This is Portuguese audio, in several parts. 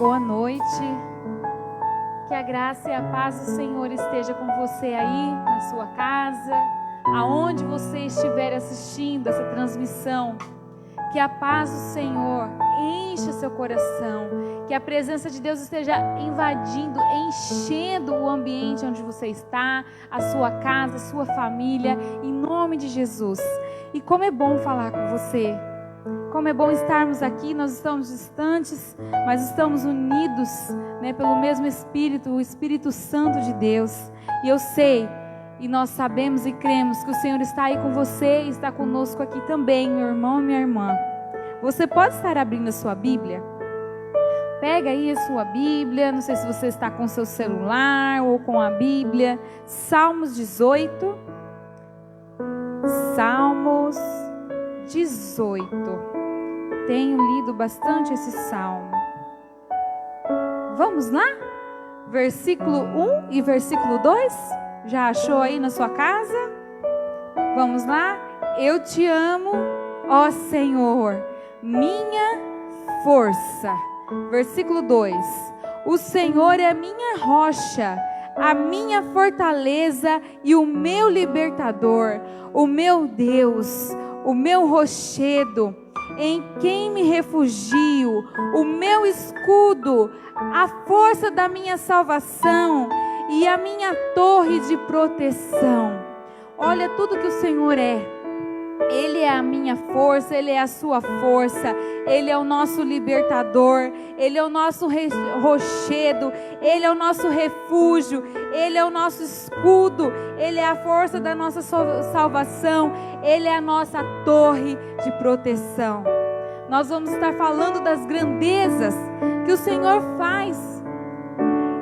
Boa noite. Que a graça e a paz do Senhor esteja com você aí, na sua casa, aonde você estiver assistindo essa transmissão. Que a paz do Senhor encha seu coração. Que a presença de Deus esteja invadindo, enchendo o ambiente onde você está, a sua casa, a sua família, em nome de Jesus. E como é bom falar com você. Como é bom estarmos aqui, nós estamos distantes, mas estamos unidos, né, pelo mesmo Espírito, o Espírito Santo de Deus. E eu sei, e nós sabemos e cremos que o Senhor está aí com você e está conosco aqui também, meu irmão e minha irmã. Você pode estar abrindo a sua Bíblia? Pega aí a sua Bíblia, não sei se você está com o seu celular ou com a Bíblia. Salmos 18. Salmos 18. Tenho lido bastante esse salmo. Vamos lá? Versículo 1 e versículo 2. Já achou aí na sua casa? Vamos lá? Eu te amo, ó Senhor, minha força. Versículo 2. O Senhor é a minha rocha, a minha fortaleza e o meu libertador, o meu Deus, o meu rochedo, em quem me refugio, o meu escudo, a força da minha salvação e a minha torre de proteção. Olha tudo que o Senhor é. Ele é a minha força, Ele é a sua força, Ele é o nosso libertador, Ele é o nosso rochedo, Ele é o nosso refúgio, Ele é o nosso escudo, Ele é a força da nossa salvação, Ele é a nossa torre de proteção. Nós vamos estar falando das grandezas que o Senhor faz.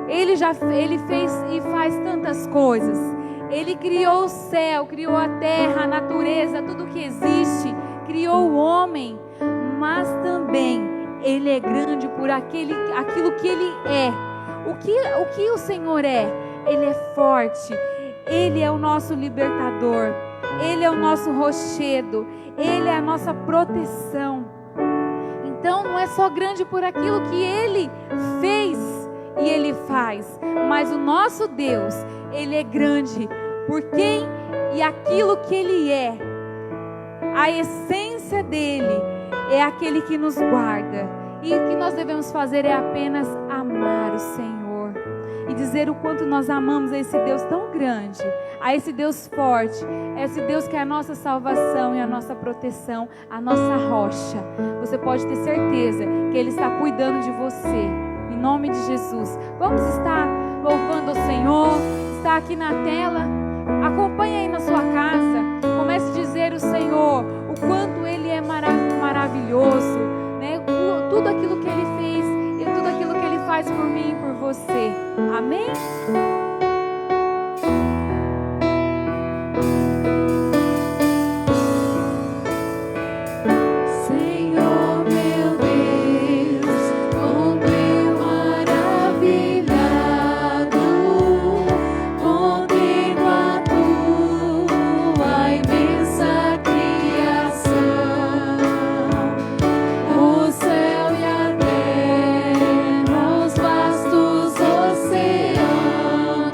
Ele fez e faz tantas coisas. Ele criou o céu, criou a terra, a natureza, tudo que existe, criou o homem, mas também Ele é grande por aquilo que Ele é. O que o Senhor é? Ele é forte, Ele é o nosso libertador, Ele é o nosso rochedo, Ele é a nossa proteção. Então não é só grande por aquilo que Ele fez e Ele faz, mas o nosso Deus, Ele é grande por quem e aquilo que Ele é. A essência dEle é aquele que nos guarda. E o que nós devemos fazer é apenas amar o Senhor e dizer o quanto nós amamos a esse Deus tão grande, a esse Deus forte, a esse Deus que é a nossa salvação e a nossa proteção, a nossa rocha. Você pode ter certeza que Ele está cuidando de você. Em nome de Jesus, vamos estar louvando o Senhor. Está aqui na tela, acompanhe aí na sua casa, comece a dizer ao Senhor o quanto Ele é maravilhoso, né? Tudo aquilo que Ele fez e tudo aquilo que Ele faz por mim e por você. Amém? Vastos oceanos.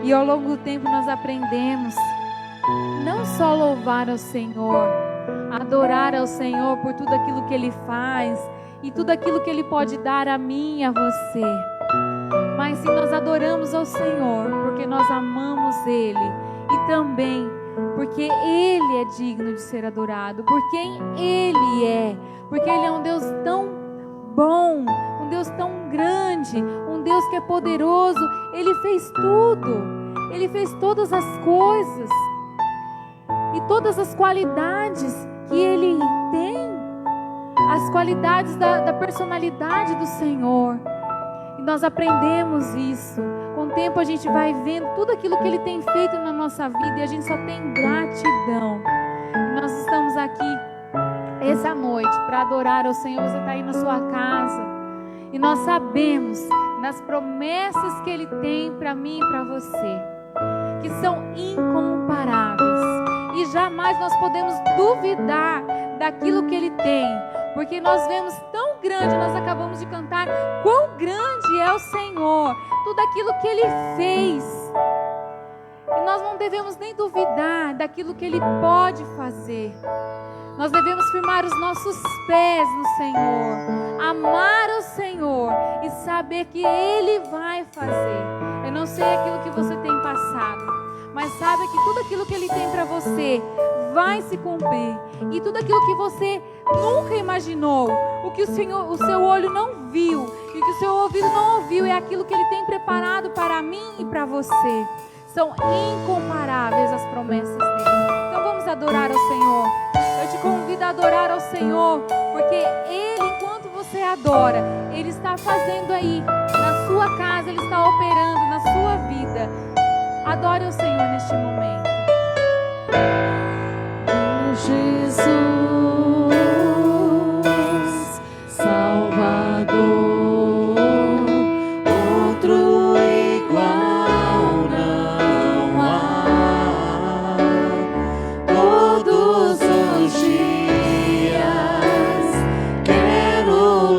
E ao longo do tempo nós aprendemos não só louvar ao Senhor, adorar ao Senhor por tudo aquilo que Ele faz e tudo aquilo que Ele pode dar a mim e a você, mas sim nós adoramos ao Senhor porque nós amamos Ele e também porque Ele é digno de ser adorado, por quem Ele é, porque Ele é um Deus tão bom, um Deus tão grande, um Deus que é poderoso. Ele fez tudo, Ele fez todas as coisas e todas as qualidades que Ele tem, as qualidades da personalidade do Senhor. E nós aprendemos isso. Com o tempo a gente vai vendo tudo aquilo que Ele tem feito na nossa vida e a gente só tem gratidão. E nós estamos aqui essa noite para adorar ao Senhor. Você está aí na sua casa e nós sabemos das promessas que Ele tem para mim e para você, que são incomparáveis, e jamais nós podemos duvidar daquilo que Ele tem, porque nós vemos tão grande, nós acabamos de cantar, quão grande é o Senhor, tudo aquilo que Ele fez, e nós não devemos nem duvidar daquilo que Ele pode fazer. Nós devemos firmar os nossos pés no Senhor, amar o Senhor e saber que Ele vai fazer. Eu não sei aquilo que você tem passado, mas saiba que tudo aquilo que Ele tem para você vai se cumprir. E tudo aquilo que você nunca imaginou, o que o seu olho não viu e o que o seu ouvido não ouviu, é aquilo que Ele tem preparado para mim e para você. São incomparáveis as promessas dEle. Então vamos adorar ao Senhor. Eu te convido a adorar ao Senhor, porque Ele, enquanto você adora, Ele está fazendo aí, na sua casa, Ele está operando na sua vida. Adore ao Senhor neste momento. Jesus, Salvador, outro igual não há. Todos os dias quero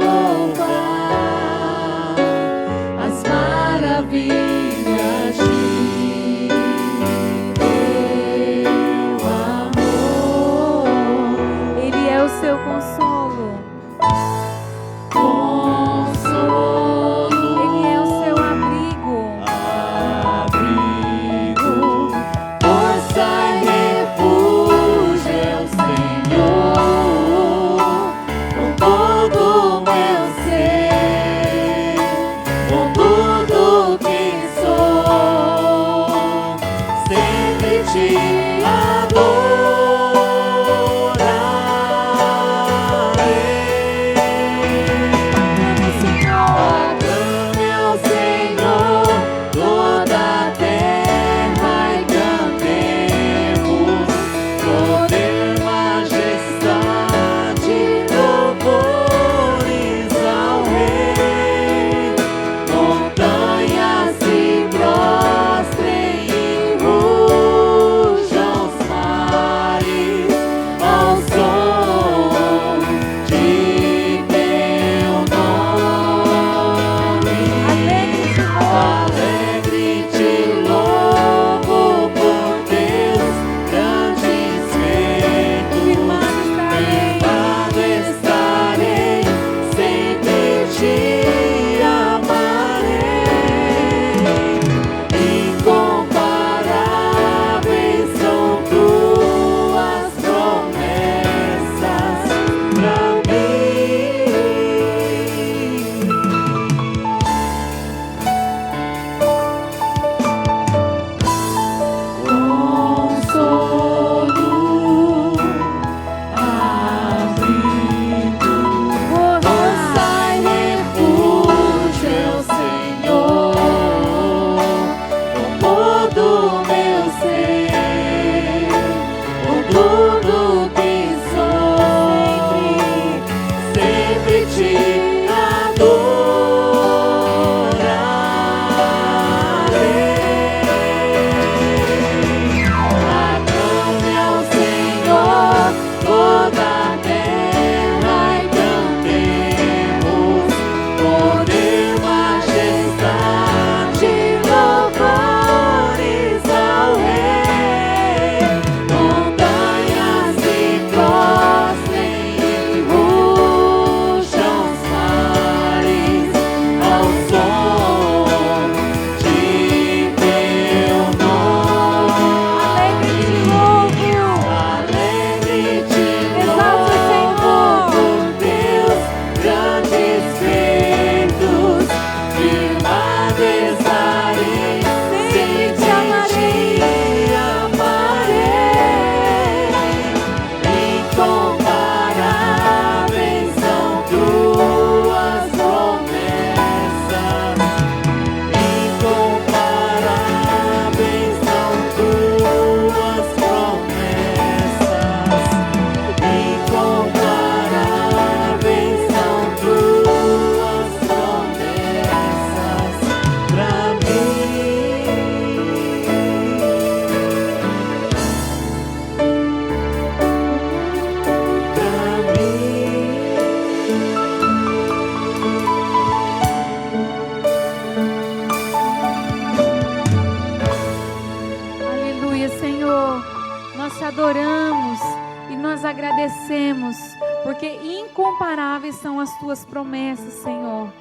incomparáveis são as tuas promessas, Senhor.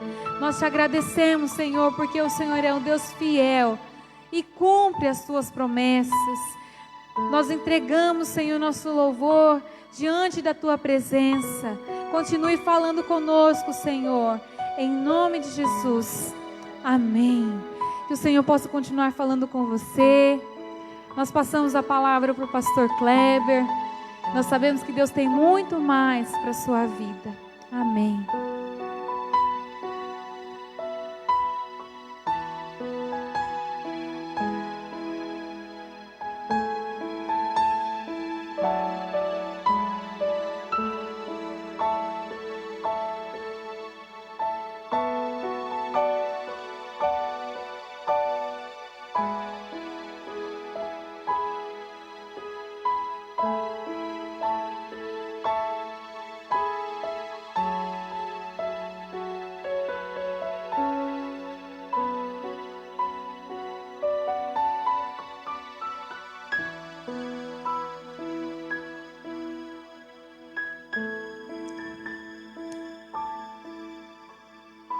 Nós te agradecemos, Senhor, porque o Senhor é um Deus fiel e cumpre as tuas promessas. Nós entregamos, Senhor, nosso louvor diante da tua presença. Continue falando conosco, Senhor, em nome de Jesus. Amém. Que o Senhor possa continuar falando com você. Nós passamos a palavra para o pastor Kleber. Nós sabemos que Deus tem muito mais para a sua vida. Amém.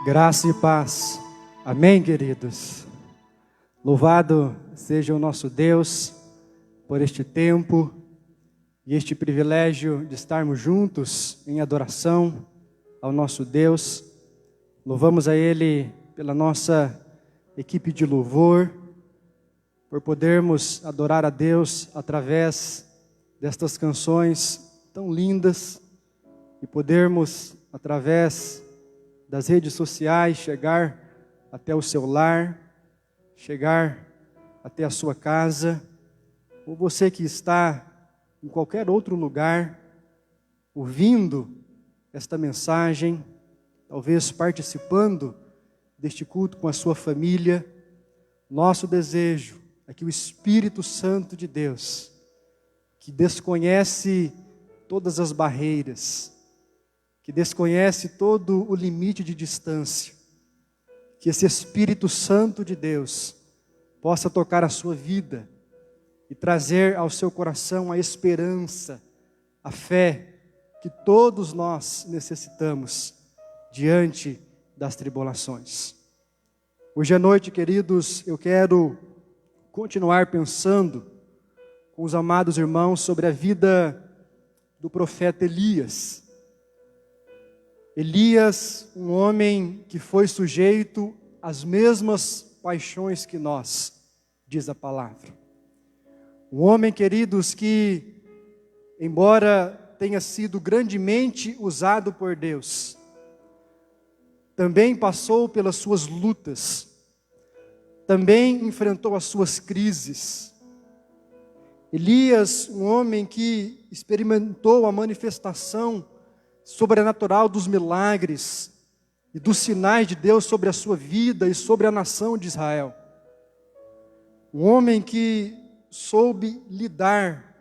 Graça e paz. Amém, queridos? Louvado seja o nosso Deus por este tempo e este privilégio de estarmos juntos em adoração ao nosso Deus. Louvamos a Ele pela nossa equipe de louvor, por podermos adorar a Deus através destas canções tão lindas e podermos, através das redes sociais, chegar até o seu lar, chegar até a sua casa, ou você que está em qualquer outro lugar, ouvindo esta mensagem, talvez participando deste culto com a sua família. Nosso desejo é que o Espírito Santo de Deus, que desconhece todas as barreiras, que desconhece todo o limite de distância, que esse Espírito Santo de Deus possa tocar a sua vida e trazer ao seu coração a esperança, a fé que todos nós necessitamos diante das tribulações. Hoje à noite, queridos, eu quero continuar pensando com os amados irmãos sobre a vida do profeta Elias. Elias, um homem que foi sujeito às mesmas paixões que nós, diz a palavra. Um homem, queridos, que, embora tenha sido grandemente usado por Deus, também passou pelas suas lutas, também enfrentou as suas crises. Elias, um homem que experimentou a manifestação sobrenatural dos milagres e dos sinais de Deus sobre a sua vida e sobre a nação de Israel. Um homem que soube lidar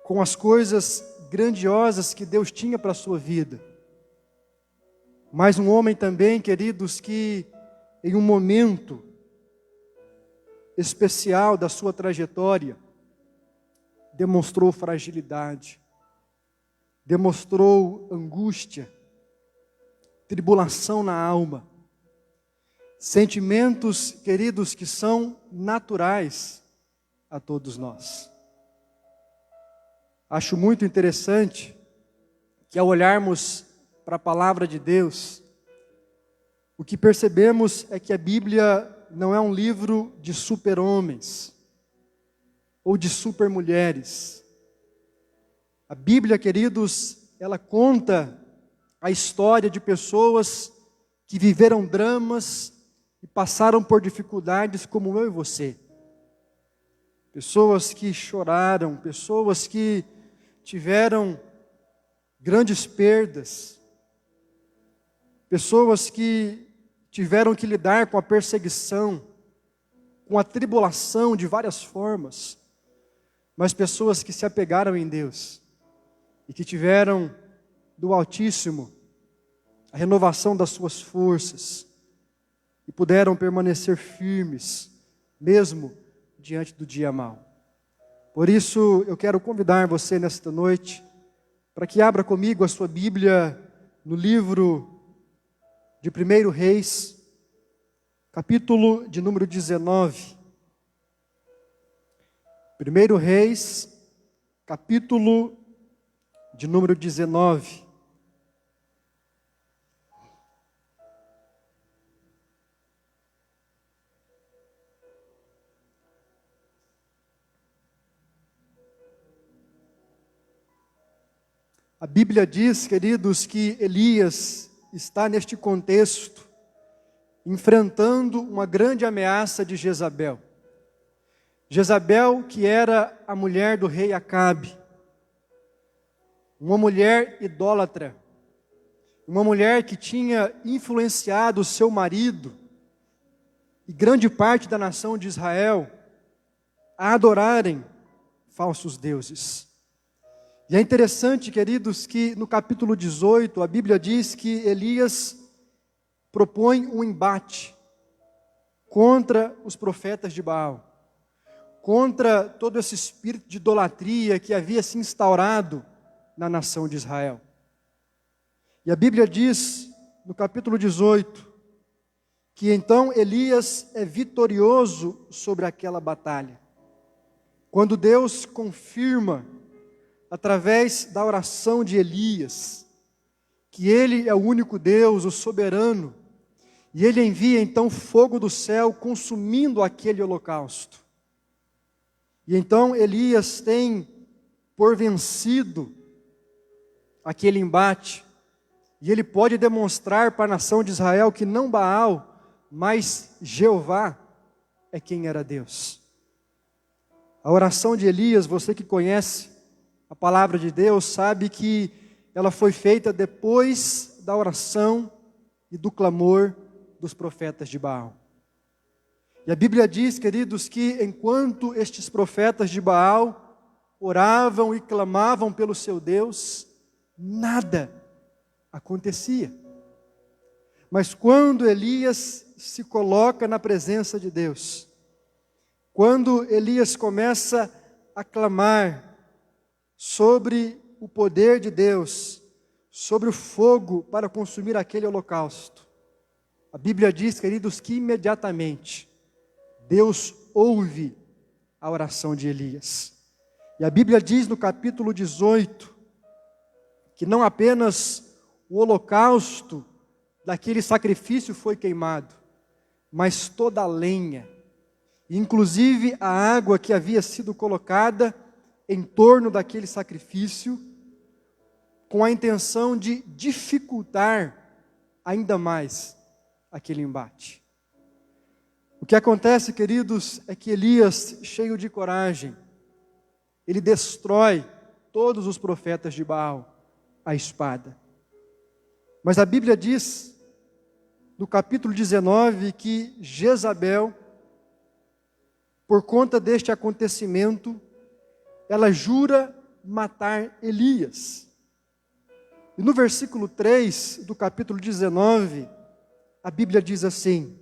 com as coisas grandiosas que Deus tinha para a sua vida. Mas um homem também, queridos, que em um momento especial da sua trajetória, demonstrou fragilidade, demonstrou angústia, tribulação na alma, sentimentos, queridos, que são naturais a todos nós. Acho muito interessante que, ao olharmos para a palavra de Deus, o que percebemos é que a Bíblia não é um livro de super-homens ou de super-mulheres. A Bíblia, queridos, ela conta a história de pessoas que viveram dramas e passaram por dificuldades como eu e você. Pessoas que choraram, pessoas que tiveram grandes perdas, pessoas que tiveram que lidar com a perseguição, com a tribulação de várias formas, mas pessoas que se apegaram em Deus e que tiveram do Altíssimo a renovação das suas forças e puderam permanecer firmes, mesmo diante do dia mau. Por isso, eu quero convidar você nesta noite para que abra comigo a sua Bíblia no livro de 1 Reis, capítulo de número 19. 1 Reis, capítulo de número 19. A Bíblia diz, queridos, que Elias está neste contexto, enfrentando uma grande ameaça de Jezabel. Jezabel, que era a mulher do rei Acabe, uma mulher idólatra, uma mulher que tinha influenciado o seu marido e grande parte da nação de Israel a adorarem falsos deuses. E é interessante, queridos, que no capítulo 18, a Bíblia diz que Elias propõe um embate contra os profetas de Baal, contra todo esse espírito de idolatria que havia se instaurado na nação de Israel. E a Bíblia diz, no capítulo 18, que então Elias é vitorioso sobre aquela batalha. Quando Deus confirma, através da oração de Elias, que Ele é o único Deus, o soberano, e Ele envia então fogo do céu consumindo aquele holocausto. E então Elias tem por vencido aquele embate, e ele pode demonstrar para a nação de Israel que não Baal, mas Jeová é quem era Deus. A oração de Elias, você que conhece a palavra de Deus, sabe que ela foi feita depois da oração e do clamor dos profetas de Baal. E a Bíblia diz, queridos, que enquanto estes profetas de Baal oravam e clamavam pelo seu Deus, nada acontecia. Mas quando Elias se coloca na presença de Deus, quando Elias começa a clamar sobre o poder de Deus, sobre o fogo para consumir aquele holocausto, a Bíblia diz, queridos, que imediatamente Deus ouve a oração de Elias. E a Bíblia diz no capítulo 18, que não apenas o holocausto daquele sacrifício foi queimado, mas toda a lenha, inclusive a água que havia sido colocada em torno daquele sacrifício, com a intenção de dificultar ainda mais aquele embate. O que acontece, queridos, é que Elias, cheio de coragem, ele destrói todos os profetas de Baal à espada. Mas a Bíblia diz, no capítulo 19, que Jezabel, por conta deste acontecimento, ela jura matar Elias. E no versículo 3 do capítulo 19, a Bíblia diz assim: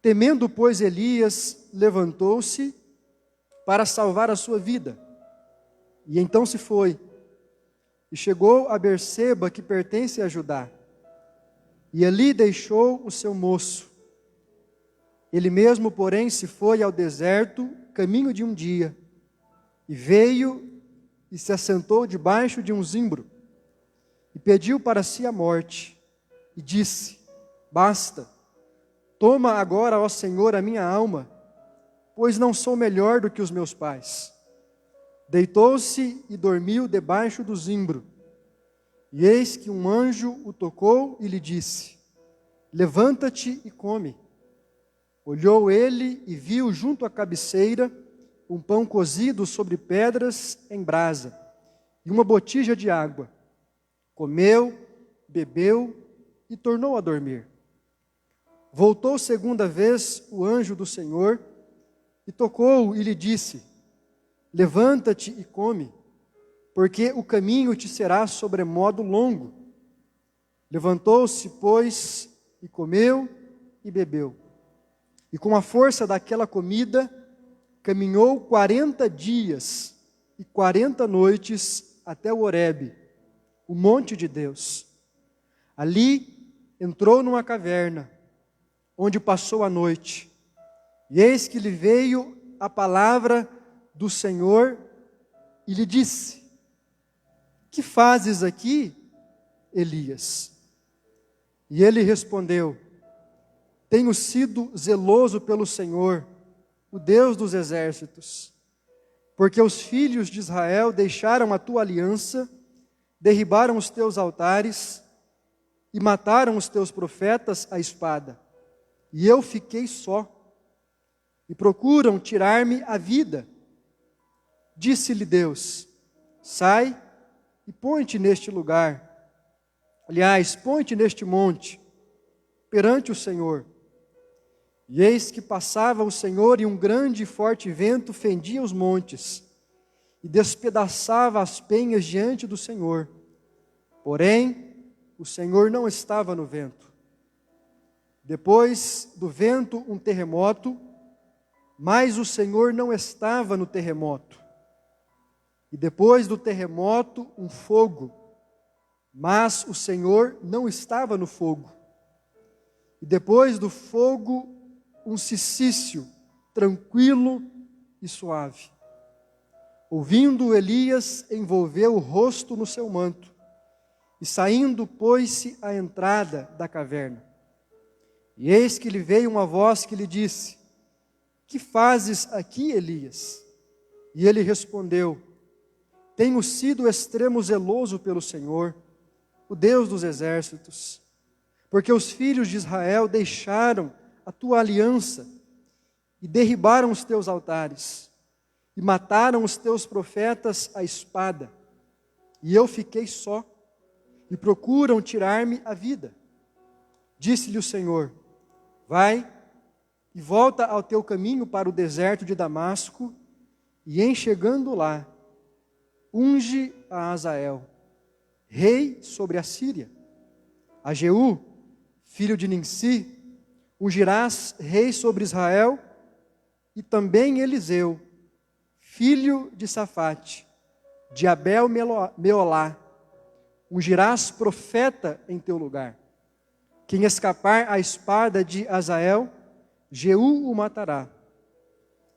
temendo, pois, Elias, levantou-se para salvar a sua vida. E então se foi, e chegou a Berseba, que pertence a Judá. E ali deixou o seu moço. Ele mesmo, porém, se foi ao deserto, caminho de um dia, e veio e se assentou debaixo de um zimbro, e pediu para si a morte, e disse: basta, toma agora, ó Senhor, a minha alma, pois não sou melhor do que os meus pais. Deitou-se e dormiu debaixo do zimbro. E eis que um anjo o tocou e lhe disse: levanta-te e come. Olhou ele e viu junto à cabeceira um pão cozido sobre pedras em brasa e uma botija de água. Comeu, bebeu e tornou a dormir. Voltou segunda vez o anjo do Senhor e tocou e lhe disse: levanta-te e come, porque o caminho te será sobremodo longo. Levantou-se, pois, e comeu e bebeu. E com a força daquela comida, caminhou 40 dias e 40 noites até o Horebe, o monte de Deus. Ali entrou numa caverna, onde passou a noite. E eis que lhe veio a palavra do Senhor e lhe disse: que fazes aqui, Elias? E ele respondeu: tenho sido zeloso pelo Senhor, o Deus dos exércitos, porque os filhos de Israel deixaram a tua aliança, derribaram os teus altares e mataram os teus profetas à espada. E eu fiquei só, e procuram tirar-me a vida. Disse-lhe Deus: sai e põe-te neste lugar. Aliás, põe-te neste monte, perante o Senhor. E eis que passava o Senhor, e um grande e forte vento fendia os montes, e despedaçava as penhas diante do Senhor. Porém, o Senhor não estava no vento. Depois do vento, um terremoto, mas o Senhor não estava no terremoto. E depois do terremoto, um fogo, mas o Senhor não estava no fogo. E depois do fogo, um cicício, tranquilo e suave. Ouvindo, Elias envolveu o rosto no seu manto, e saindo, pôs-se à entrada da caverna. E eis que lhe veio uma voz que lhe disse: que fazes aqui, Elias? E ele respondeu: tenho sido extremo zeloso pelo Senhor, o Deus dos exércitos, porque os filhos de Israel deixaram a tua aliança e derribaram os teus altares e mataram os teus profetas à espada. E eu fiquei só, e procuram tirar-me a vida. Disse-lhe o Senhor: vai e volta ao teu caminho para o deserto de Damasco, e em chegando lá, unge a Azael, rei sobre a Síria. A Jeú, filho de Nimsi, ungirás rei sobre Israel, e também Eliseu, filho de Safate, de Abel-Meolá, ungirás profeta em teu lugar. Quem escapar à espada de Azael, Jeú o matará.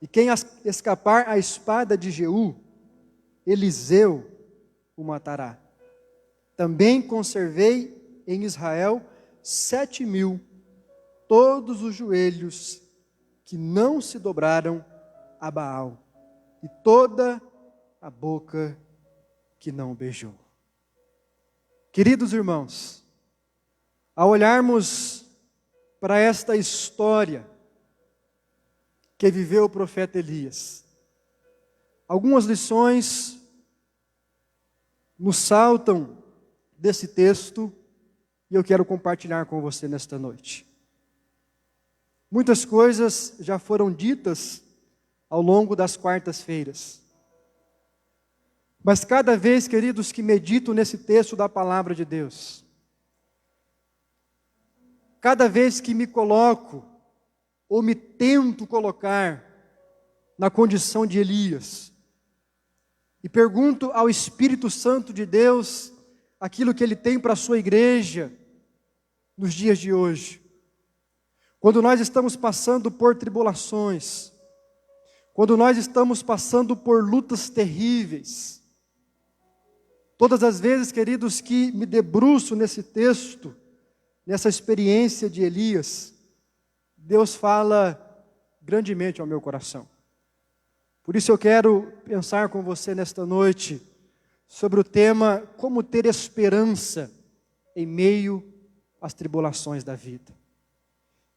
E quem escapar à espada de Jeú, Eliseu o matará. Também conservei em Israel 7.000, todos os joelhos que não se dobraram a Baal, e toda a boca que não beijou. Queridos irmãos, ao olharmos para esta história que viveu o profeta Elias, algumas lições nos saltam desse texto e eu quero compartilhar com você nesta noite. Muitas coisas já foram ditas ao longo das quartas-feiras. Mas cada vez, queridos, que medito nesse texto da palavra de Deus, cada vez que me coloco, ou me tento colocar, na condição de Elias, e pergunto ao Espírito Santo de Deus aquilo que Ele tem para a sua igreja nos dias de hoje. Quando nós estamos passando por tribulações, quando nós estamos passando por lutas terríveis, todas as vezes, queridos, que me debruço nesse texto, nessa experiência de Elias, Deus fala grandemente ao meu coração. Por isso eu quero pensar com você nesta noite sobre o tema como ter esperança em meio às tribulações da vida.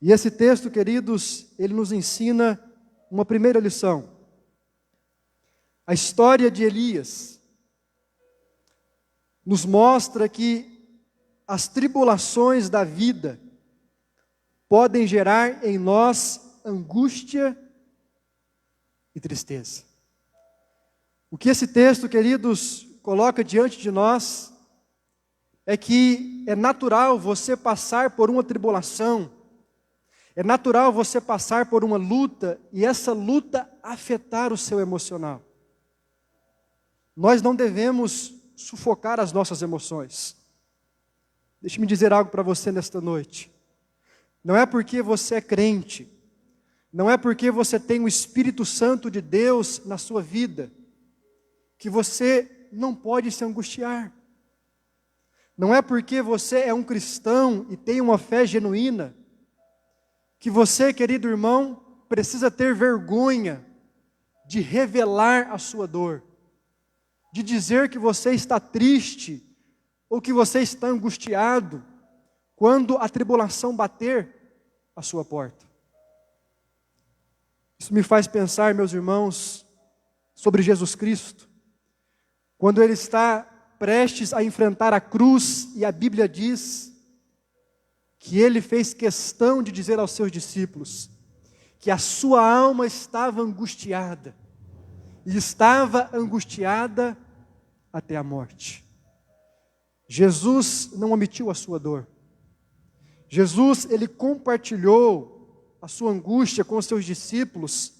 E esse texto, queridos, ele nos ensina uma primeira lição. A história de Elias nos mostra que as tribulações da vida podem gerar em nós angústia e tristeza. O que esse texto, queridos, coloca diante de nós é que é natural você passar por uma tribulação, é natural você passar por uma luta e essa luta afetar o seu emocional. Nós não devemos sufocar as nossas emoções. Deixe-me dizer algo para você nesta noite. Não é porque você é crente, não é porque você tem o Espírito Santo de Deus na sua vida, que você não pode se angustiar. Não é porque você é um cristão e tem uma fé genuína, que você, querido irmão, precisa ter vergonha de revelar a sua dor, de dizer que você está triste, ou que você está angustiado, quando a tribulação bater à sua porta. Isso me faz pensar, meus irmãos, sobre Jesus Cristo, quando Ele está prestes a enfrentar a cruz, e a Bíblia diz que Ele fez questão de dizer aos seus discípulos, que a sua alma estava angustiada, e estava angustiada até a morte. Jesus não omitiu a sua dor. Jesus, Ele compartilhou a sua angústia com os seus discípulos,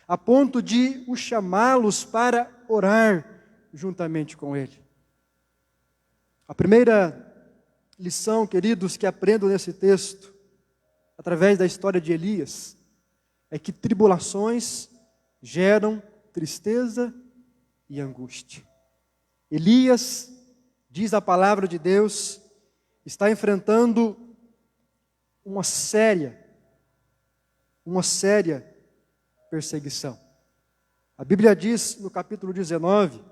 a ponto de os chamá-los para orar juntamente com Ele. A primeira lição, queridos, que aprendo nesse texto, através da história de Elias, é que tribulações geram tristeza e angústia. Elias, diz a palavra de Deus, está enfrentando uma séria perseguição. A Bíblia diz no capítulo 19,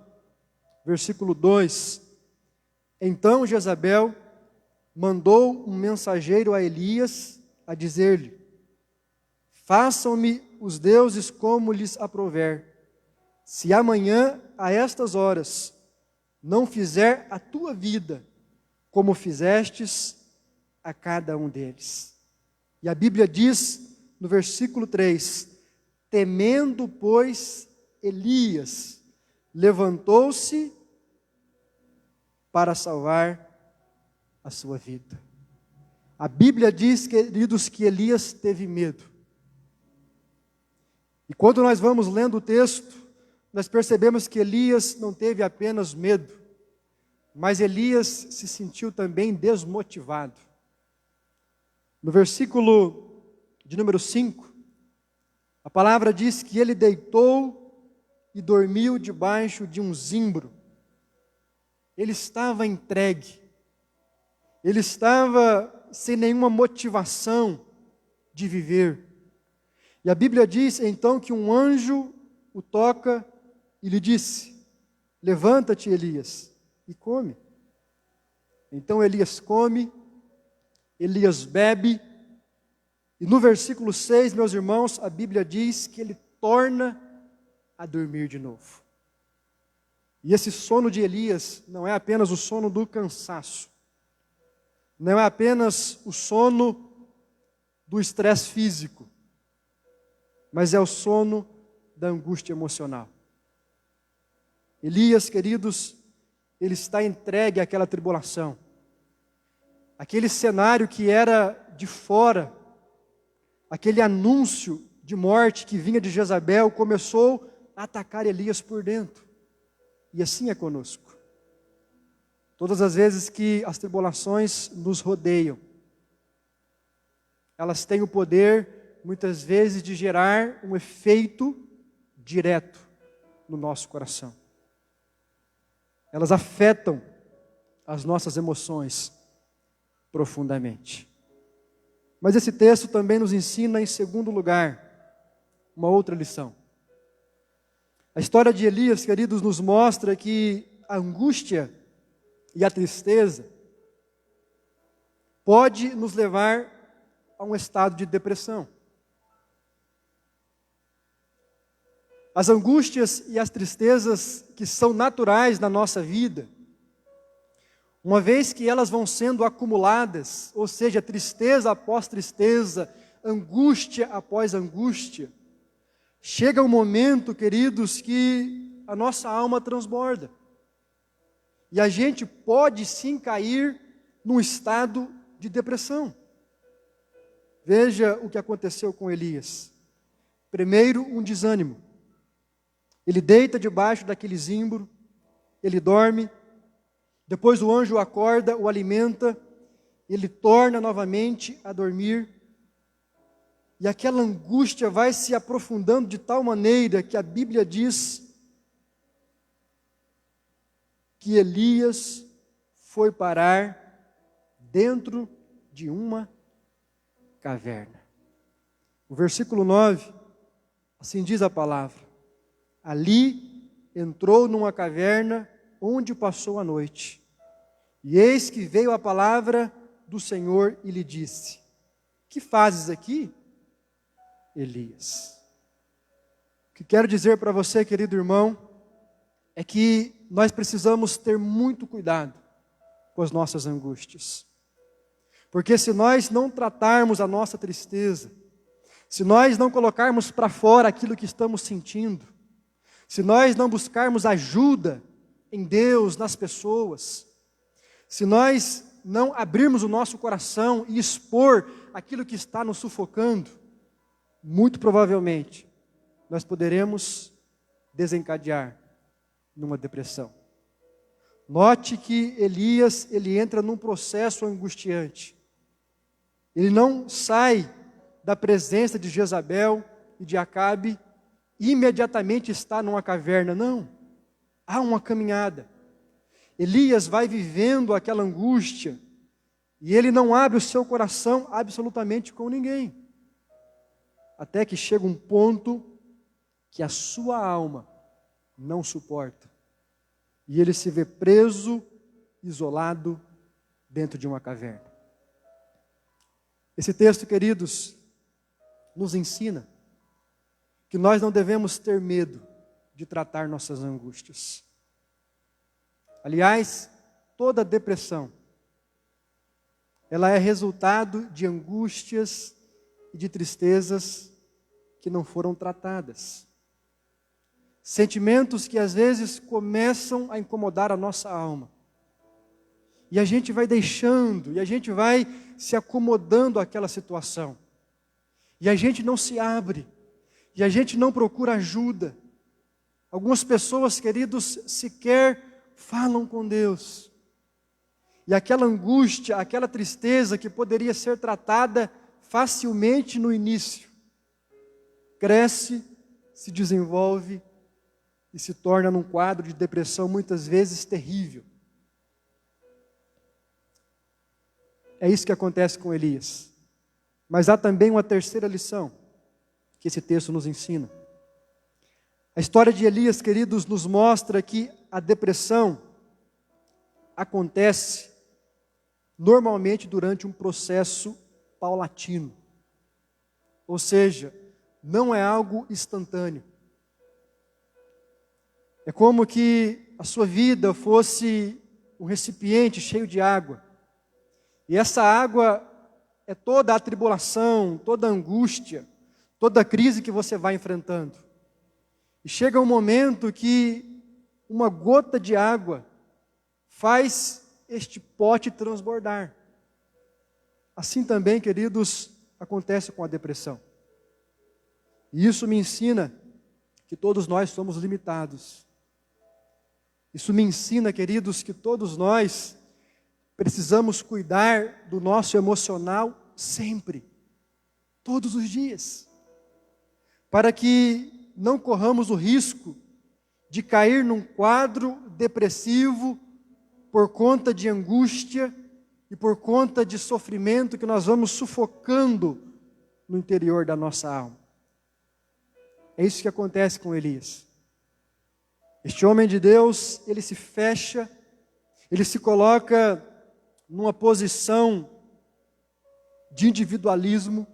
versículo 2, então Jezabel mandou um mensageiro a Elias a dizer-lhe, façam-me os deuses como lhes aprouver, se amanhã a estas horas não fizer a tua vida como fizestes a cada um deles. E a Bíblia diz no versículo 3, temendo, pois, Elias levantou-se para salvar a sua vida. A Bíblia diz, queridos, que Elias teve medo. E quando nós vamos lendo o texto, nós percebemos que Elias não teve apenas medo, mas Elias se sentiu também desmotivado. No versículo de número 5, a palavra diz que ele deitou e dormiu debaixo de um zimbro. Ele estava entregue, ele estava sem nenhuma motivação de viver. E a Bíblia diz então que um anjo o toca e lhe disse, levanta-te, Elias, e come. Então Elias come, Elias bebe, e no versículo 6, meus irmãos, a Bíblia diz que ele torna a dormir de novo. E esse sono de Elias não é apenas o sono do cansaço, não é apenas o sono do estresse físico, mas é o sono da angústia emocional. Elias, queridos, ele está entregue àquela tribulação. Aquele cenário que era de fora, aquele anúncio de morte que vinha de Jezabel, começou a atacar Elias por dentro. E assim é conosco. Todas as vezes que as tribulações nos rodeiam, elas têm o poder, muitas vezes, de gerar um efeito direto no nosso coração. Elas afetam as nossas emoções profundamente. Mas esse texto também nos ensina, em segundo lugar, uma outra lição. A história de Elias, queridos, nos mostra que a angústia e a tristeza pode nos levar a um estado de depressão. As angústias e as tristezas que são naturais na nossa vida, uma vez que elas vão sendo acumuladas, ou seja, tristeza após tristeza, angústia após angústia, chega um momento, queridos, que a nossa alma transborda. E a gente pode sim cair num estado de depressão. Veja o que aconteceu com Elias. Primeiro, um desânimo. Ele deita debaixo daquele zimbro, ele dorme, Depois o anjo o acorda, o alimenta, ele torna novamente a dormir. E aquela angústia vai se aprofundando de tal maneira que a Bíblia diz que Elias foi parar dentro de uma caverna. O versículo 9, assim diz a palavra: ali entrou numa caverna onde passou a noite. E eis que veio a palavra do Senhor e lhe disse: que fazes aqui, Elias? O que quero dizer para você, querido irmão, é que nós precisamos ter muito cuidado com as nossas angústias. Porque se nós não tratarmos a nossa tristeza, se nós não colocarmos para fora aquilo que estamos sentindo, se nós não buscarmos ajuda em Deus, nas pessoas, se nós não abrirmos o nosso coração e expor aquilo que está nos sufocando, muito provavelmente nós poderemos desencadear numa depressão. Note que Elias, ele entra num processo angustiante. Ele não sai da presença de Jezabel e de Acabe e imediatamente está numa caverna, não. Há uma caminhada. Elias vai vivendo aquela angústia e ele não abre o seu coração absolutamente com ninguém. Até que chega um ponto que a sua alma não suporta. E ele se vê preso, isolado, dentro de uma caverna. Esse texto, queridos, nos ensina que nós não devemos ter medo de tratar nossas angústias. Aliás, toda depressão, ela é resultado de angústias e de tristezas que não foram tratadas. Sentimentos que às vezes começam a incomodar a nossa alma. E a gente vai deixando, e a gente vai se acomodando àquela situação. E a gente não se abre, e a gente não procura ajuda. Algumas pessoas, queridos, sequer falam com Deus. E aquela angústia, aquela tristeza que poderia ser tratada facilmente no início, cresce, se desenvolve e se torna num quadro de depressão muitas vezes terrível. É isso que acontece com Elias. Mas há também uma terceira lição que esse texto nos ensina. A história de Elias, queridos, nos mostra que a depressão acontece normalmente durante um processo paulatino. Ou seja, não é algo instantâneo. É como que a sua vida fosse um recipiente cheio de água. E essa água é toda a tribulação, toda a angústia, toda a crise que você vai enfrentando. E chega um momento que uma gota de água faz este pote transbordar. Assim também, queridos, acontece com a depressão. E isso me ensina que todos nós somos limitados. Isso me ensina, queridos, que todos nós precisamos cuidar do nosso emocional sempre, todos os dias, para que não corramos o risco de cair num quadro depressivo por conta de angústia e por conta de sofrimento que nós vamos sufocando no interior da nossa alma. É isso que acontece com Elias. Este homem de Deus, ele se fecha, ele se coloca numa posição de individualismo.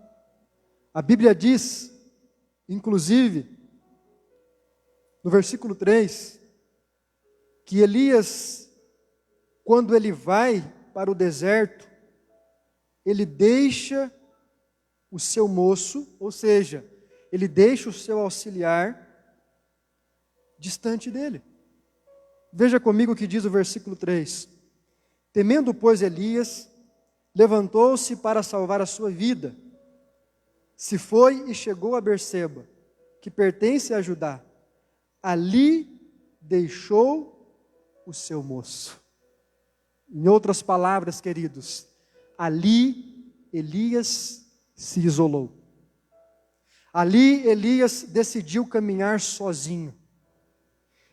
A Bíblia diz, inclusive, no versículo 3, que Elias, quando ele vai para o deserto, ele deixa o seu moço, ou seja, ele deixa o seu auxiliar distante dele. Veja comigo o que diz o versículo 3. Temendo, pois, Elias, levantou-se para salvar a sua vida. Se foi e chegou a Berseba, que pertence a Judá. Ali deixou o seu moço. Em outras palavras, queridos, ali Elias se isolou. Ali Elias decidiu caminhar sozinho.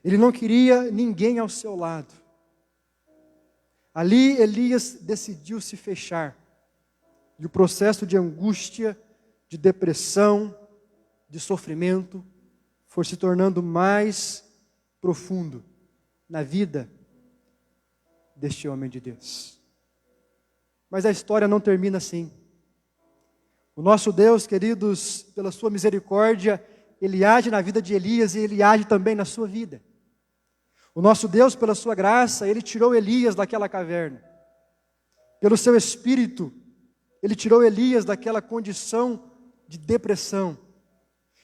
Ele não queria ninguém ao seu lado. Ali Elias decidiu se fechar. E o processo de angústia, de depressão, de sofrimento, foi se tornando mais profundo na vida deste homem de Deus. Mas a história não termina assim. O nosso Deus, queridos, pela sua misericórdia, Ele age na vida de Elias e Ele age também na sua vida. O nosso Deus, pela sua graça, Ele tirou Elias daquela caverna. Pelo seu Espírito, Ele tirou Elias daquela condição de depressão.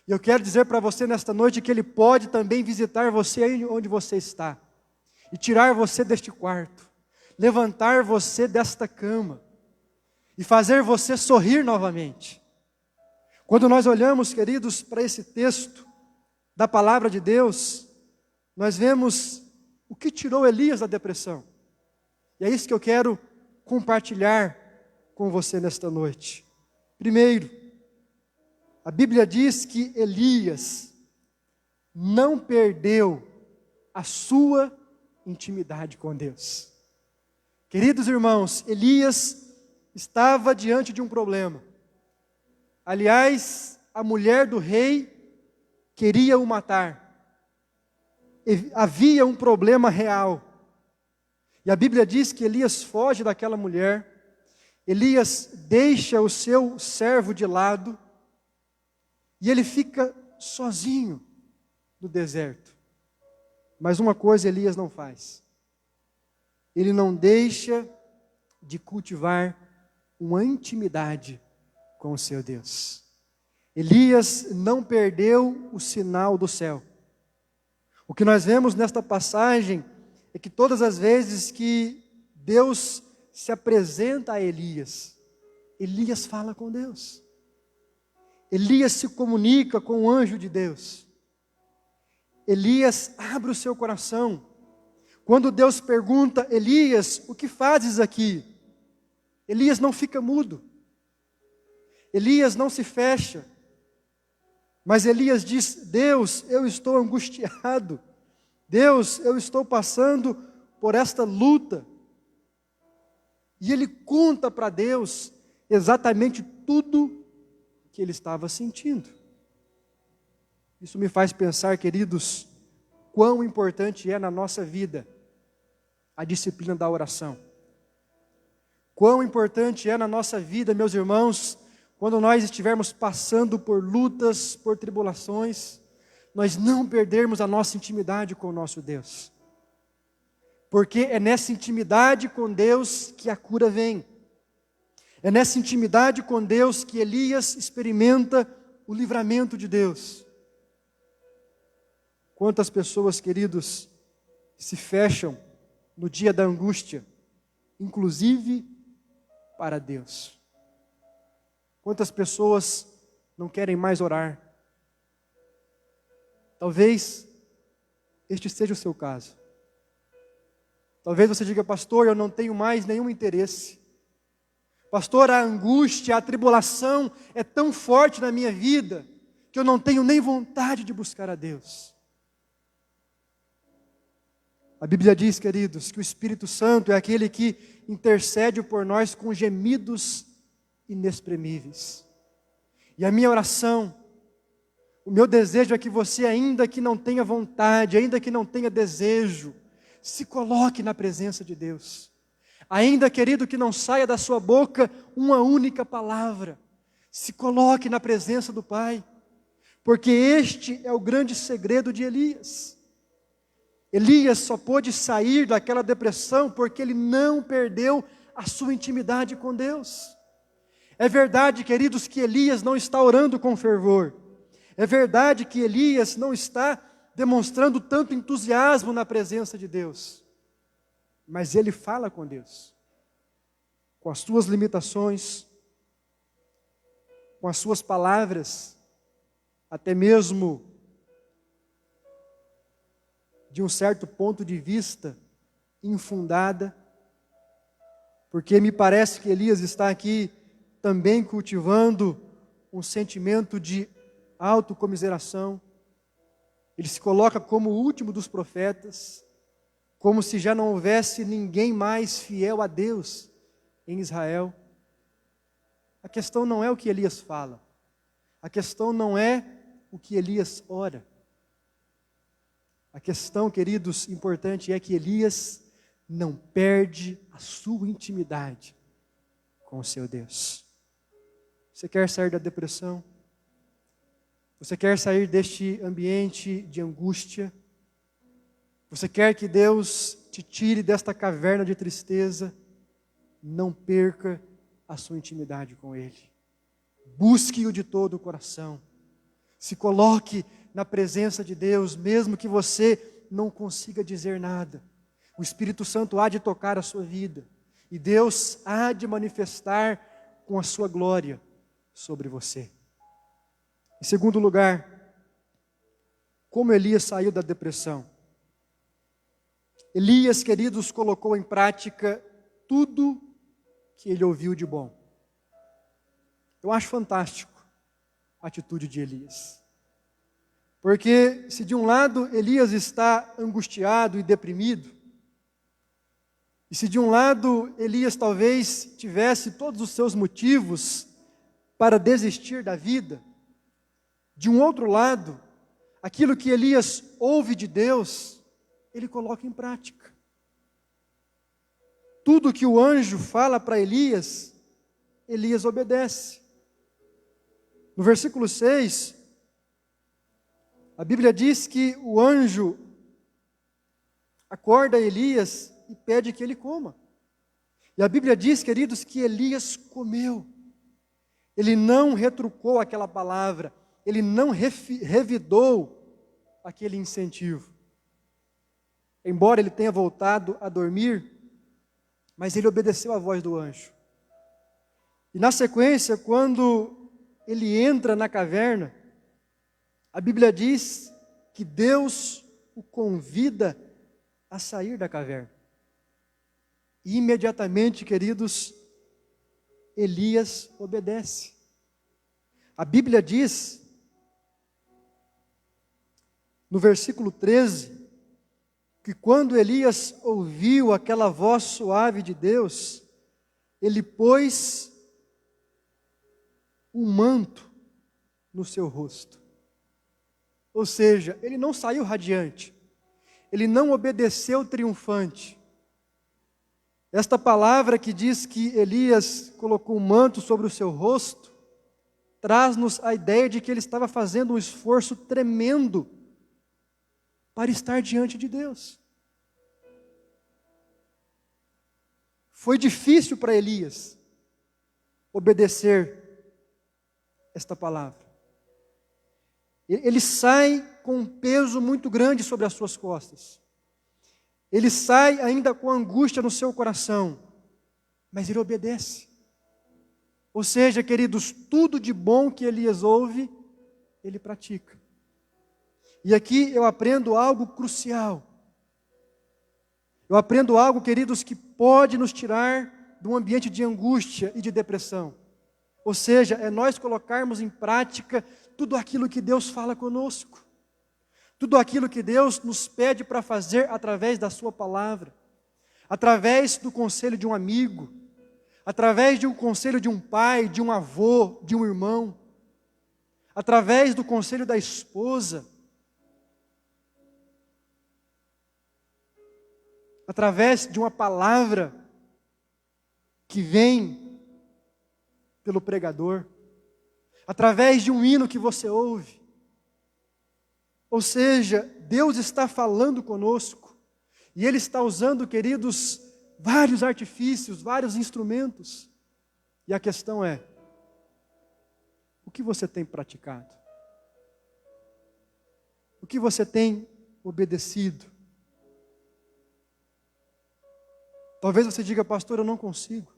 E eu quero dizer para você nesta noite que Ele pode também visitar você aí onde você está. E tirar você deste quarto. Levantar você desta cama. E fazer você sorrir novamente. Quando nós olhamos, queridos, para esse texto da palavra de Deus, nós vemos o que tirou Elias da depressão. E é isso que eu quero compartilhar com você nesta noite. Primeiro, a Bíblia diz que Elias não perdeu a sua intimidade com Deus. Queridos irmãos, Elias estava diante de um problema. Aliás, a mulher do rei queria o matar. Havia um problema real. E a Bíblia diz que Elias foge daquela mulher. Elias deixa o seu servo de lado. E ele fica sozinho no deserto. Mas uma coisa Elias não faz. Ele não deixa de cultivar uma intimidade com o seu Deus. Elias não perdeu o sinal do céu. O que nós vemos nesta passagem é que todas as vezes que Deus se apresenta a Elias, Elias fala com Deus. Elias se comunica com o anjo de Deus. Elias abre o seu coração. Quando Deus pergunta, Elias, o que fazes aqui? Elias não fica mudo. Elias não se fecha. Mas Elias diz, Deus, eu estou angustiado. Deus, eu estou passando por esta luta. E ele conta para Deus exatamente tudo que ele estava sentindo. Isso me faz pensar, queridos, quão importante é na nossa vida a disciplina da oração. Quão importante é na nossa vida, meus irmãos, quando nós estivermos passando por lutas, por tribulações, nós não perdermos a nossa intimidade com o nosso Deus. Porque é nessa intimidade com Deus que a cura vem. É nessa intimidade com Deus que Elias experimenta o livramento de Deus. Quantas pessoas, queridos, se fecham no dia da angústia, inclusive para Deus. Quantas pessoas não querem mais orar? Talvez este seja o seu caso. Talvez você diga, pastor, eu não tenho mais nenhum interesse. Pastor, a angústia, a tribulação é tão forte na minha vida que eu não tenho nem vontade de buscar a Deus. A Bíblia diz, queridos, que o Espírito Santo é aquele que intercede por nós com gemidos inexprimíveis. E a minha oração, o meu desejo é que você, ainda que não tenha vontade, ainda que não tenha desejo, se coloque na presença de Deus. Ainda, querido, que não saia da sua boca uma única palavra, se coloque na presença do Pai, porque este é o grande segredo de Elias. Elias só pôde sair daquela depressão porque ele não perdeu a sua intimidade com Deus. É verdade, queridos, que Elias não está orando com fervor. É verdade que Elias não está demonstrando tanto entusiasmo na presença de Deus. Mas ele fala com Deus, com as suas limitações, com as suas palavras, até mesmo de um certo ponto de vista infundada, porque me parece que Elias está aqui também cultivando um sentimento de autocomiseração. Ele se coloca como o último dos profetas, como se já não houvesse ninguém mais fiel a Deus em Israel. A questão não é o que Elias fala, a questão não é o que Elias ora. A questão, queridos, importante é que Elias não perde a sua intimidade com o seu Deus. Você quer sair da depressão? Você quer sair deste ambiente de angústia? Você quer que Deus te tire desta caverna de tristeza? Não perca a sua intimidade com Ele. Busque-o de todo o coração. Se coloque na presença de Deus, mesmo que você não consiga dizer nada. O Espírito Santo há de tocar a sua vida. E Deus há de manifestar com a sua glória sobre você. Em segundo lugar, como Elias saiu da depressão? Elias, queridos, colocou em prática tudo que ele ouviu de bom. Eu acho fantástico a atitude de Elias. Porque se de um lado Elias está angustiado e deprimido, e se de um lado Elias talvez tivesse todos os seus motivos para desistir da vida, de um outro lado, aquilo que Elias ouve de Deus, ele coloca em prática. Tudo que o anjo fala para Elias, Elias obedece. No versículo 6, a Bíblia diz que o anjo acorda Elias e pede que ele coma. E a Bíblia diz, queridos, que Elias comeu. Ele não retrucou aquela palavra, ele não revidou aquele incentivo. Embora ele tenha voltado a dormir, mas ele obedeceu à voz do anjo. E na sequência, quando ele entra na caverna, a Bíblia diz que Deus o convida a sair da caverna. E imediatamente, queridos, Elias obedece. A Bíblia diz, no versículo 13, que quando Elias ouviu aquela voz suave de Deus, ele pôs um manto no seu rosto. Ou seja, ele não saiu radiante, ele não obedeceu triunfante. Esta palavra que diz que Elias colocou um manto sobre o seu rosto, traz-nos a ideia de que ele estava fazendo um esforço tremendo para estar diante de Deus. Foi difícil para Elias obedecer esta palavra. Ele sai com um peso muito grande sobre as suas costas. Ele sai ainda com angústia no seu coração, mas ele obedece. Ou seja, queridos, tudo de bom que Elias ouve, ele pratica. E aqui eu aprendo algo crucial. Eu aprendo algo, queridos, que pode nos tirar de um ambiente de angústia e de depressão. Ou seja, é nós colocarmos em prática tudo aquilo que Deus fala conosco. Tudo aquilo que Deus nos pede para fazer através da sua palavra. Através do conselho de um amigo. Através de um conselho de um pai, de um avô, de um irmão. Através do conselho da esposa. Através de uma palavra que vem pelo pregador, através de um hino que você ouve. Ou seja, Deus está falando conosco, e Ele está usando, queridos, vários artifícios, vários instrumentos. E a questão é, o que você tem praticado? O que você tem obedecido? Talvez você diga, pastor, eu não consigo.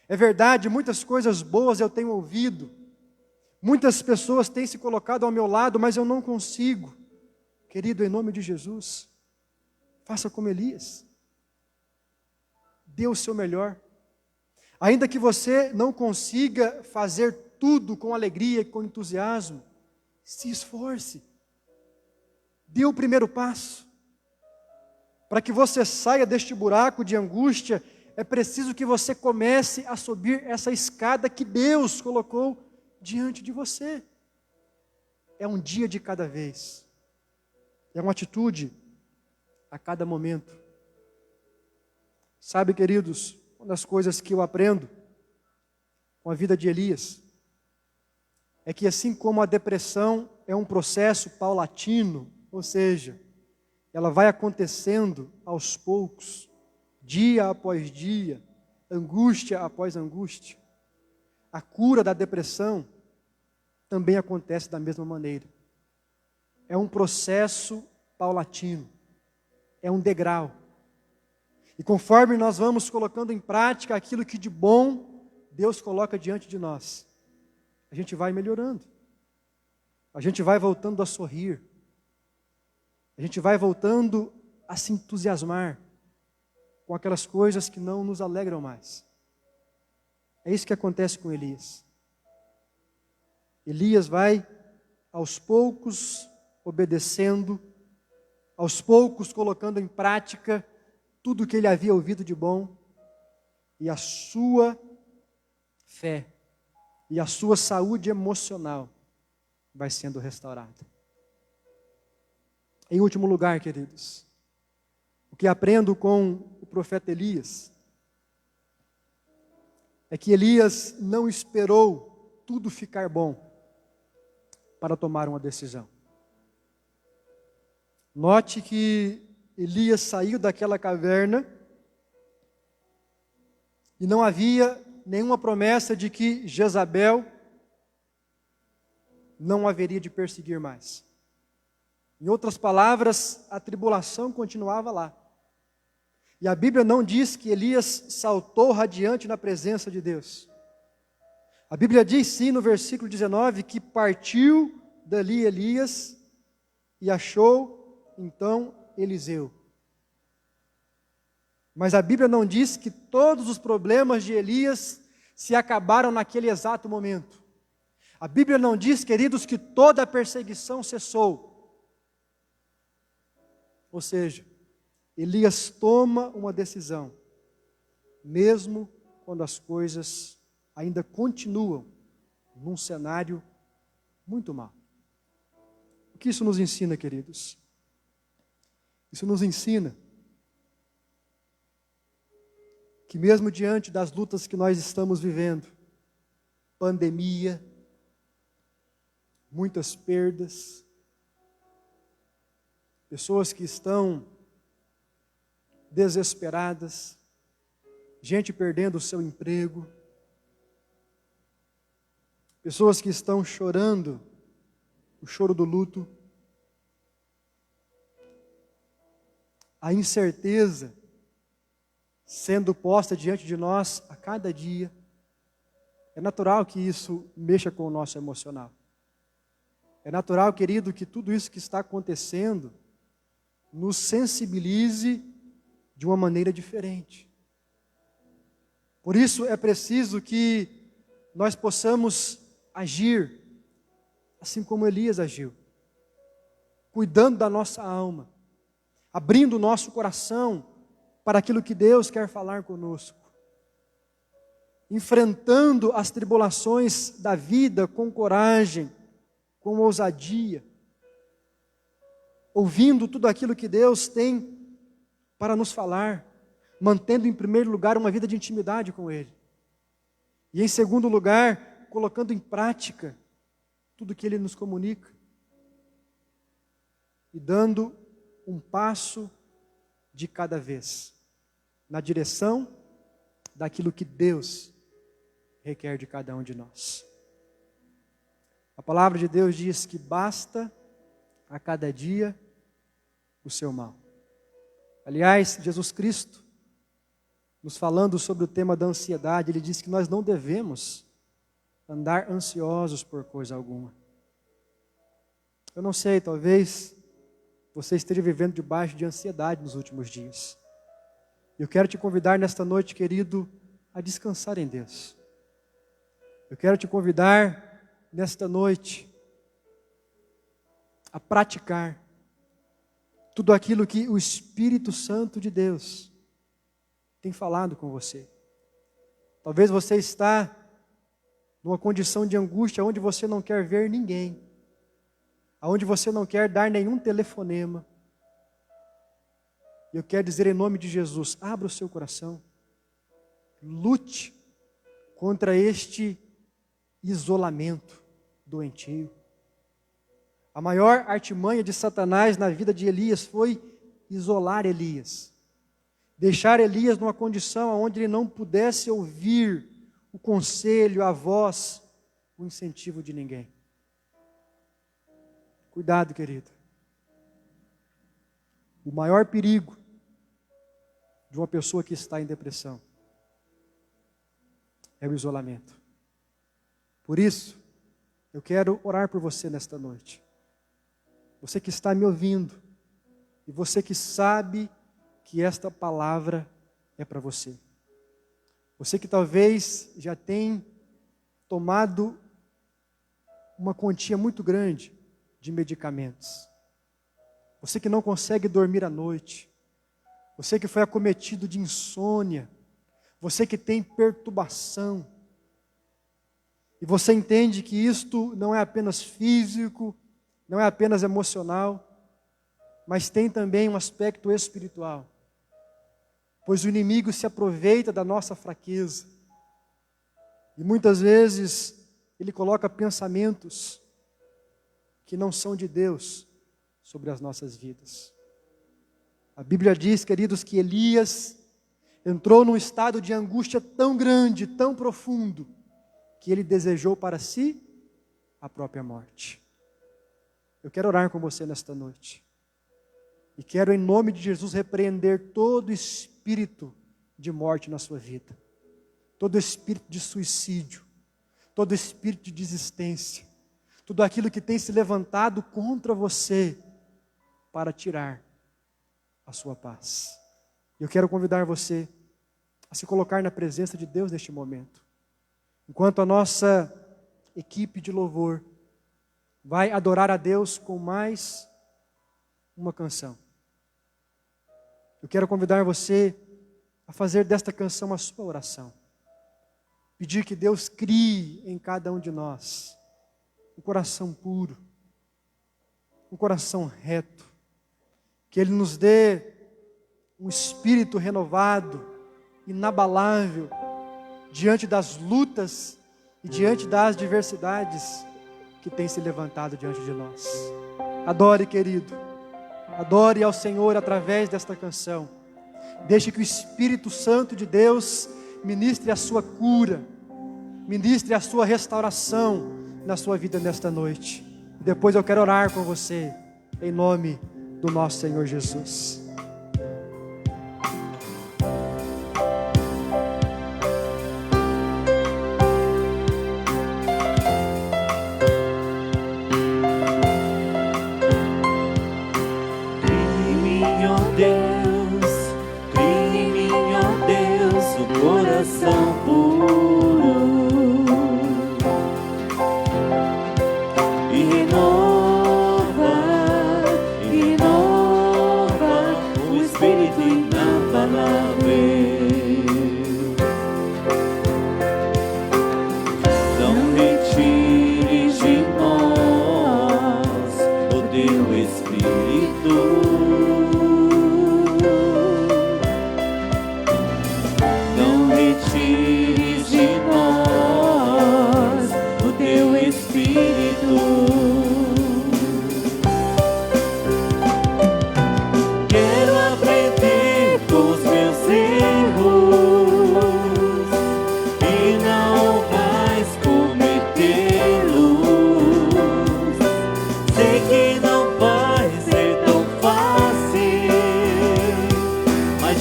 É verdade, muitas coisas boas eu tenho ouvido. Muitas pessoas têm se colocado ao meu lado, mas eu não consigo. Querido, em nome de Jesus, faça como Elias. Dê o seu melhor. Ainda que você não consiga fazer tudo com alegria e com entusiasmo, se esforce. Dê o primeiro passo. Para que você saia deste buraco de angústia, é preciso que você comece a subir essa escada que Deus colocou diante de você. É um dia de cada vez. É uma atitude a cada momento. Sabe, queridos, uma das coisas que eu aprendo com a vida de Elias é que, assim como a depressão é um processo paulatino, ou seja, ela vai acontecendo aos poucos, dia após dia, angústia após angústia. A cura da depressão também acontece da mesma maneira. É um processo paulatino, é um degrau. E conforme nós vamos colocando em prática aquilo que de bom Deus coloca diante de nós, a gente vai melhorando, a gente vai voltando a sorrir, a gente vai voltando a se entusiasmar com aquelas coisas que não nos alegram mais. É isso que acontece com Elias. Elias vai aos poucos obedecendo, aos poucos colocando em prática tudo o que ele havia ouvido de bom, e a sua fé e a sua saúde emocional vai sendo restaurada. Em último lugar, queridos, o que aprendo com o profeta Elias é que Elias não esperou tudo ficar bom para tomar uma decisão. Note que Elias saiu daquela caverna e não havia nenhuma promessa de que Jezabel não haveria de perseguir mais. Em outras palavras, a tribulação continuava lá. E a Bíblia não diz que Elias saltou radiante na presença de Deus. A Bíblia diz sim no versículo 19 que partiu dali Elias e achou então Eliseu. Mas a Bíblia não diz que todos os problemas de Elias se acabaram naquele exato momento. A Bíblia não diz, queridos, que toda a perseguição cessou. Ou seja, Elias toma uma decisão, mesmo quando as coisas ainda continuam num cenário muito mau. O que isso nos ensina, queridos? Isso nos ensina que mesmo diante das lutas que nós estamos vivendo, pandemia, muitas perdas, pessoas que estão desesperadas, gente perdendo o seu emprego, pessoas que estão chorando o choro do luto, a incerteza sendo posta diante de nós a cada dia. É natural que isso mexa com o nosso emocional. É natural, querido, que tudo isso que está acontecendo nos sensibilize de uma maneira diferente. Por isso é preciso que nós possamos agir assim como Elias agiu, cuidando da nossa alma, abrindo o nosso coração para aquilo que Deus quer falar conosco, enfrentando as tribulações da vida com coragem, com ousadia, ouvindo tudo aquilo que Deus tem para nos falar, mantendo em primeiro lugar uma vida de intimidade com Ele, e em segundo lugar, colocando em prática tudo que Ele nos comunica, e dando um passo de cada vez, na direção daquilo que Deus requer de cada um de nós. A palavra de Deus diz que basta a cada dia o seu mal. Aliás, Jesus Cristo, nos falando sobre o tema da ansiedade, Ele disse que nós não devemos andar ansiosos por coisa alguma. Eu não sei, talvez você esteja vivendo debaixo de ansiedade nos últimos dias. Eu quero te convidar nesta noite, querido, a descansar em Deus. Eu quero te convidar nesta noite a praticar tudo aquilo que o Espírito Santo de Deus tem falado com você. Talvez você está numa condição de angústia onde você não quer ver ninguém, onde você não quer dar nenhum telefonema. Eu quero dizer em nome de Jesus, abra o seu coração, lute contra este isolamento doentio. A maior artimanha de Satanás na vida de Elias foi isolar Elias. Deixar Elias numa condição onde ele não pudesse ouvir o conselho, a voz, o incentivo de ninguém. Cuidado, querido. O maior perigo de uma pessoa que está em depressão é o isolamento. Por isso, eu quero orar por você nesta noite. Você que está me ouvindo, e você que sabe que esta palavra é para você. Você que talvez já tem tomado uma quantia muito grande de medicamentos. Você que não consegue dormir à noite. Você que foi acometido de insônia. Você que tem perturbação. E você entende que isto não é apenas físico, não é apenas emocional, mas tem também um aspecto espiritual. Pois o inimigo se aproveita da nossa fraqueza. E muitas vezes ele coloca pensamentos que não são de Deus sobre as nossas vidas. A Bíblia diz, queridos, que Elias entrou num estado de angústia tão grande, tão profundo, que ele desejou para si a própria morte. Eu quero orar com você nesta noite. E quero, em nome de Jesus, repreender todo espírito de morte na sua vida. Todo espírito de suicídio. Todo espírito de desistência. Tudo aquilo que tem se levantado contra você para tirar a sua paz. Eu quero convidar você a se colocar na presença de Deus neste momento. Enquanto a nossa equipe de louvor vai adorar a Deus com mais uma canção. Eu quero convidar você a fazer desta canção a sua oração. Pedir que Deus crie em cada um de nós um coração puro, um coração reto, que Ele nos dê um espírito renovado, inabalável, diante das lutas e diante das adversidades que tem se levantado diante de nós. Adore, querido. Adore ao Senhor através desta canção. Deixe que o Espírito Santo de Deus ministre a sua cura, ministre a sua restauração na sua vida nesta noite. Depois eu quero orar com você, em nome do nosso Senhor Jesus.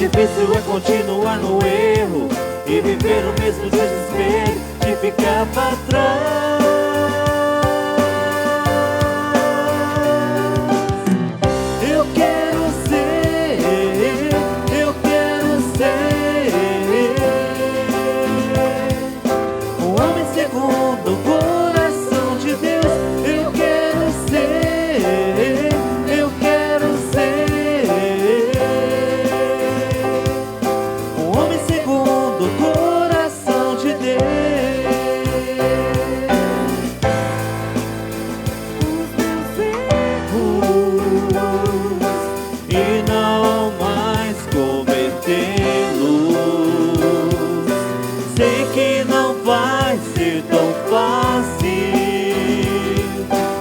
Difícil é continuar no erro e viver o mesmo desespero de ficar para trás. Eu quero ser segundo o coração de Deus. Eu quero ser, eu quero ser um homem segundo o coração de Deus. E não mais cometê-los. Sei que não vai ser tão fácil,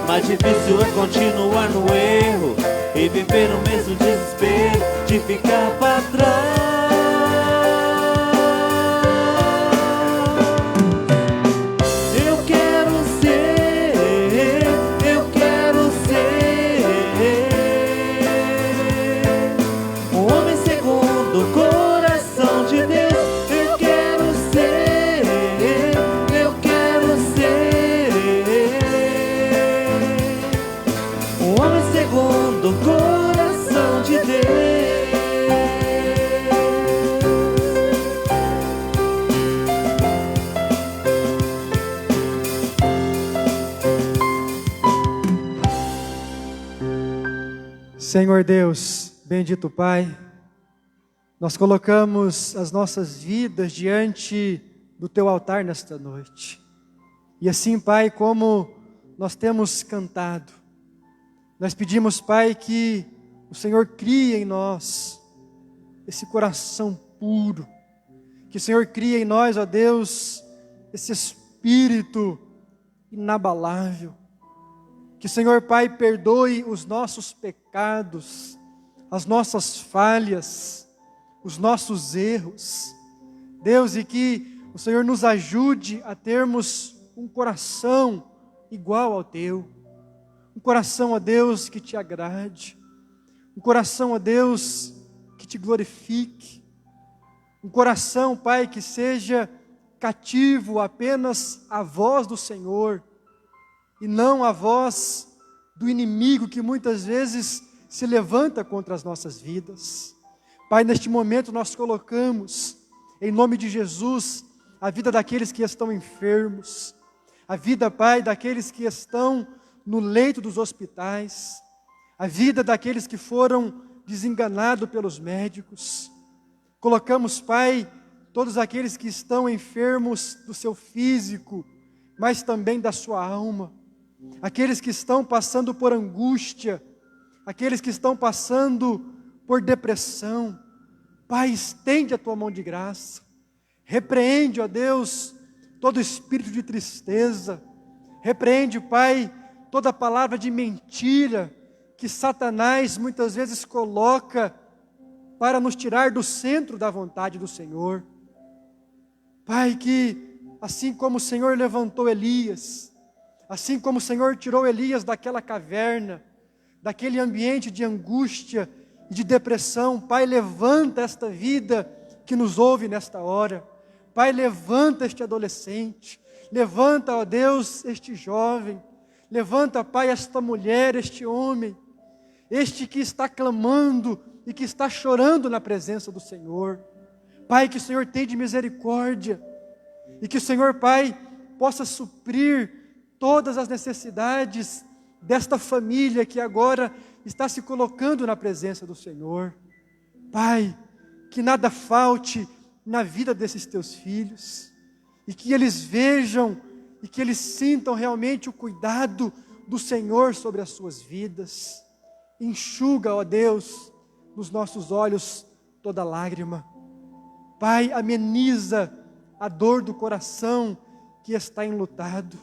mas difícil é continuar no erro e viver o mesmo desespero de ficar pra trás. Eu quero ser, eu quero ser um homem segundo o coração de Deus. Eu quero ser, eu quero ser um homem segundo o coração de Deus. Senhor Deus, bendito Pai, nós colocamos as nossas vidas diante do Teu altar nesta noite. E assim, Pai, como nós temos cantado, nós pedimos, Pai, que o Senhor crie em nós esse coração puro, que o Senhor crie em nós, ó Deus, esse espírito inabalável, que o Senhor, Pai, perdoe os nossos pecados, as nossas falhas, os nossos erros, Deus, e que o Senhor nos ajude a termos um coração igual ao Teu, um coração, ó Deus, que Te agrade, um coração, ó Deus, que Te glorifique, um coração, Pai, que seja cativo apenas à voz do Senhor, e não à voz do inimigo que muitas vezes se levanta contra as nossas vidas. Pai, neste momento nós colocamos, em nome de Jesus, a vida daqueles que estão enfermos, a vida, Pai, daqueles que estão no leito dos hospitais, a vida daqueles que foram desenganados pelos médicos. Colocamos, Pai, todos aqueles que estão enfermos do seu físico, mas também da sua alma, aqueles que estão passando por angústia, aqueles que estão passando por depressão. Pai, estende a Tua mão de graça, repreende, ó Deus, todo espírito de tristeza, repreende, Pai, toda palavra de mentira que Satanás muitas vezes coloca para nos tirar do centro da vontade do Senhor. Pai, que assim como o Senhor levantou Elias, assim como o Senhor tirou Elias daquela caverna, daquele ambiente de angústia e de depressão, Pai, levanta esta vida que nos ouve nesta hora. Pai, levanta este adolescente, levanta, ó Deus, este jovem, levanta, Pai, esta mulher, este homem, este que está clamando e que está chorando na presença do Senhor. Pai, que o Senhor tenha de misericórdia e que o Senhor, Pai, possa suprir todas as necessidades desta família que agora está se colocando na presença do Senhor. Pai, que nada falte na vida desses Teus filhos, e que eles vejam, e que eles sintam realmente o cuidado do Senhor sobre as suas vidas. Enxuga, ó Deus, nos nossos olhos toda lágrima. Pai, ameniza a dor do coração que está enlutado,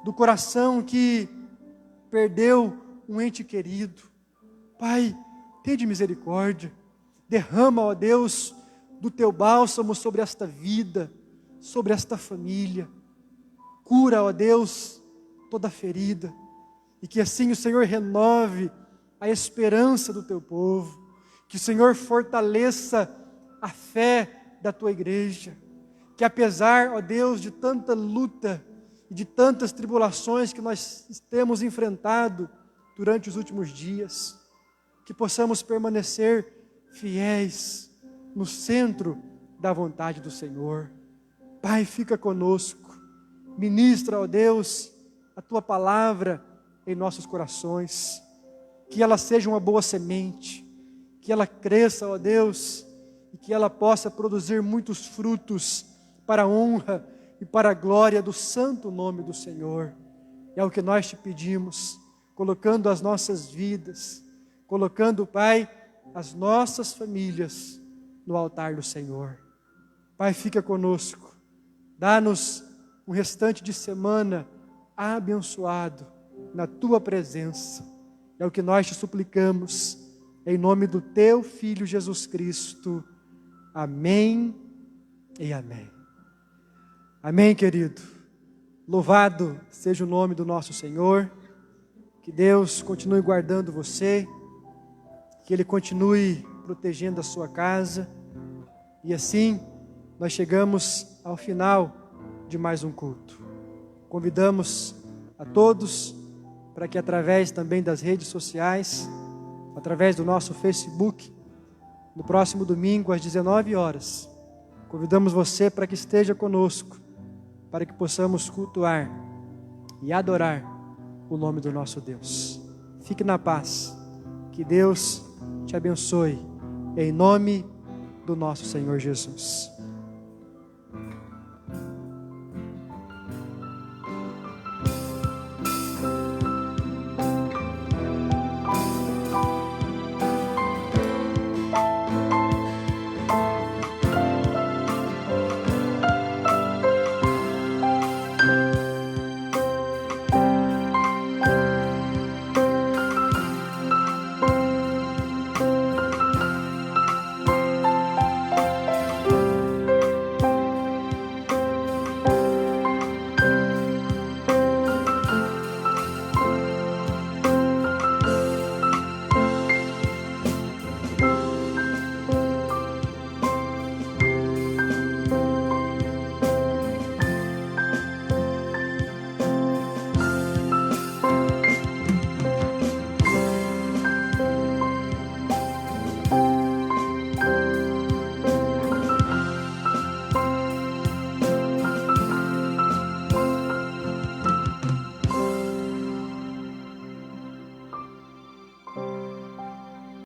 do coração que perdeu um ente querido. Pai, tende misericórdia, derrama, ó Deus, do Teu bálsamo sobre esta vida, sobre esta família. Cura, ó Deus, toda ferida, e que assim o Senhor renove a esperança do Teu povo, que o Senhor fortaleça a fé da Tua igreja, que apesar, ó Deus, de tanta luta e de tantas tribulações que nós temos enfrentado durante os últimos dias, que possamos permanecer fiéis no centro da vontade do Senhor. Pai, fica conosco, Ministra, ó Deus, a Tua palavra em nossos corações. Que ela seja uma boa semente. Que ela cresça, ó Deus, e que ela possa produzir muitos frutos para a honra e para a glória do santo nome do Senhor. É o que nós te pedimos, colocando as nossas vidas, colocando, Pai, as nossas famílias no altar do Senhor. Pai, fica conosco, dá-nos um restante de semana abençoado na Tua presença. É o que nós te suplicamos, em nome do Teu Filho Jesus Cristo. Amém e amém. Amém, querido. Louvado seja o nome do nosso Senhor. Que Deus continue guardando você, que Ele continue protegendo a sua casa. E assim, nós chegamos ao final de mais um culto. Convidamos a todos para que através também das redes sociais, através do nosso Facebook, no próximo domingo às 19 horas, convidamos você para que esteja conosco, para que possamos cultuar e adorar o nome do nosso Deus. Fique na paz, que Deus te abençoe, em nome do nosso Senhor Jesus.